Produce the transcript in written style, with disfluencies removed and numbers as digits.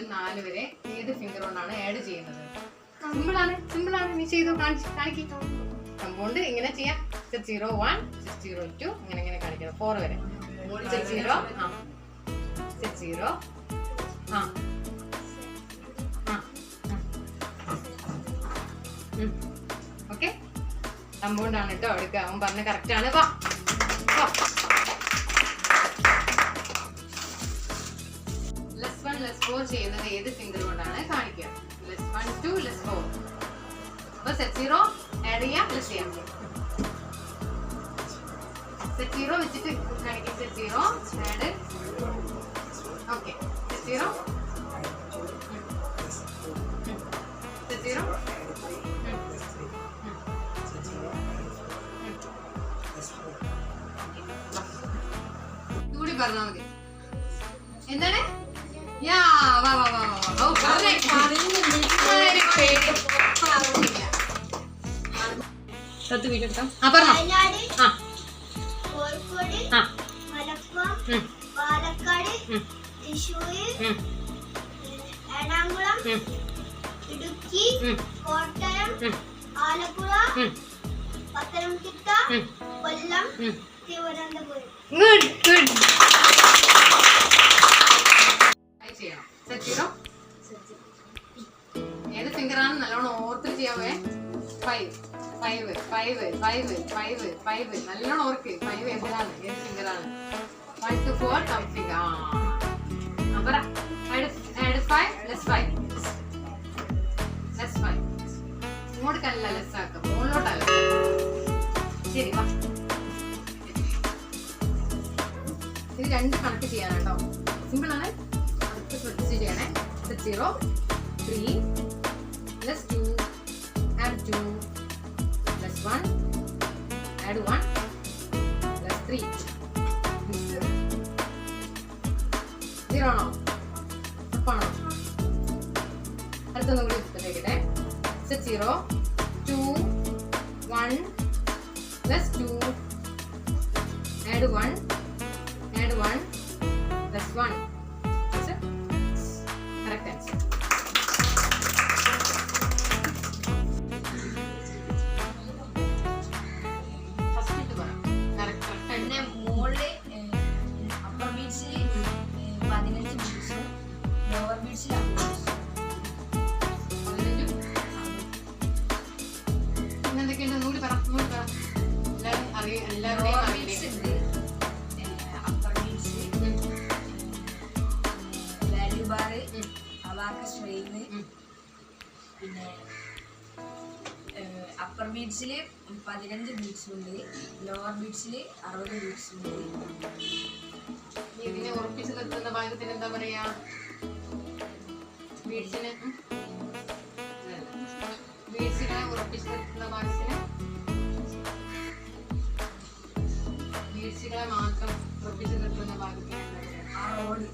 മുതൽ 4 വരെ ഏത് ഫിംഗർ കൊണ്ടാണ് ആഡ് ചെയ്യുന്നത്? സിമ്പിളാണ്, നീ ചെയ്തു കാണിക്കും. കമ്പൗണ്ട് ഇങ്ങനെ ചെയ്യാം. സെറ്റ് 0 1 0 2 ഇങ്ങനെ കാണിക്കണം 4 വരെ. Set 0 set 0 okay. കമ്പൗണ്ട് ആണ് കേട്ടോ എടുക്കുക. അവൻ പറഞ്ഞ കറക്റ്റ് ആണ്. വാ +1 +4 ചെയ്യുന്നത് ഏത് ഫിംഗർ കൊണ്ടാണ് കാണിക്കുക? +1 2 +4. അപ്പൊ സെറ്റ് 0 ആഡ് ചെയ്യാം, പ്ലസ് ചെയ്യാം. സെറ്റ് 0 വെച്ചിട്ട് കാണിക്കാം. Set 0 add. Okay. Set 0 set 0 കൂടി പറഞ്ഞാൽ മതി. എന്താണ്? യാ വാ വാ വാ വാ. ഓ പറഞ്ഞേ. സത്തു വീഡിയോ എടുക്കാം. ആ പറഞ്ഞോ. ആ കോഴിക്കോട്, മലപ്പുറം, പാലക്കാട്, തൃശ്ശൂർ, എറണാകുളം, ഇടുക്കി, കോട്ടയം, ആലപ്പുഴ, പത്തനംതിട്ട, കൊല്ലം, തിരുവനന്തപുരം. Good good. ചെയ്യണം. സെറ്റ് 0 ഏത് ഫിംഗറാണ് നല്ലോണം ഓർത്ത് ചെയ്യാവേ. 5 5 5 5 5 5 നല്ലോണം ഓർക്ക്. 5 എന്തിനാണ്? ഏത് ഫിംഗറാണ്? 1 2 4 തം ഫിംഗർ. പറ. ആഡ് 5 +5 +5. ഇങ്ങോട്ട് കല്ല ലെസ് ആക്കാം, മുകളിലോട്ടല്ല. ശരി വാ. ഇത് 2 കണക്ക് ചെയ്യാനാട്ടോ. സിമ്പിൾ ആണ്. അടുത്ത് ശ്രദ്ധിച്ച് ചെയ്യണേ. സെറ്റ് 0 3 +2 add 2 +1 add 1 +3 0 ആണോ? ഉറപ്പാണോ? അടുത്തൊന്നും കൂടി എടുത്തിട്ടേക്കട്ടെ. Set 0 2 1 +2 add 1 +1. Correct answer. Upper ബീച്ചിൽ 15 ബീറ്റ്സും ലോവർ ബീച്ചിൽ 15. എന്തൊക്കെയുണ്ട്? നൂല് പറ. എല്ലാവരുടെയും upper beach, value bar, abacus train. പിന്നെ അപ്പർ ബീച്ചിൽ 15 ബീറ്റ്സ് ഉണ്ട്, ലോവർ ബീച്ചിൽ 60 ബീറ്റ്സ് ഉണ്ട്. ഇതിനെ ഉറപ്പിച്ച് നിർത്തുന്ന ഭാഗത്തിന് എന്താ പറയാ? ബീഡ്സിനെ ഉറപ്പിച്ച് നിർത്തുന്ന ഭാഗത്തിന് ബീഡ്സുകളെ മാത്രം ഉറപ്പിച്ച് നിർത്തുന്ന ഭാഗത്തിന് എന്താ പറയാ? ആ റോഡ്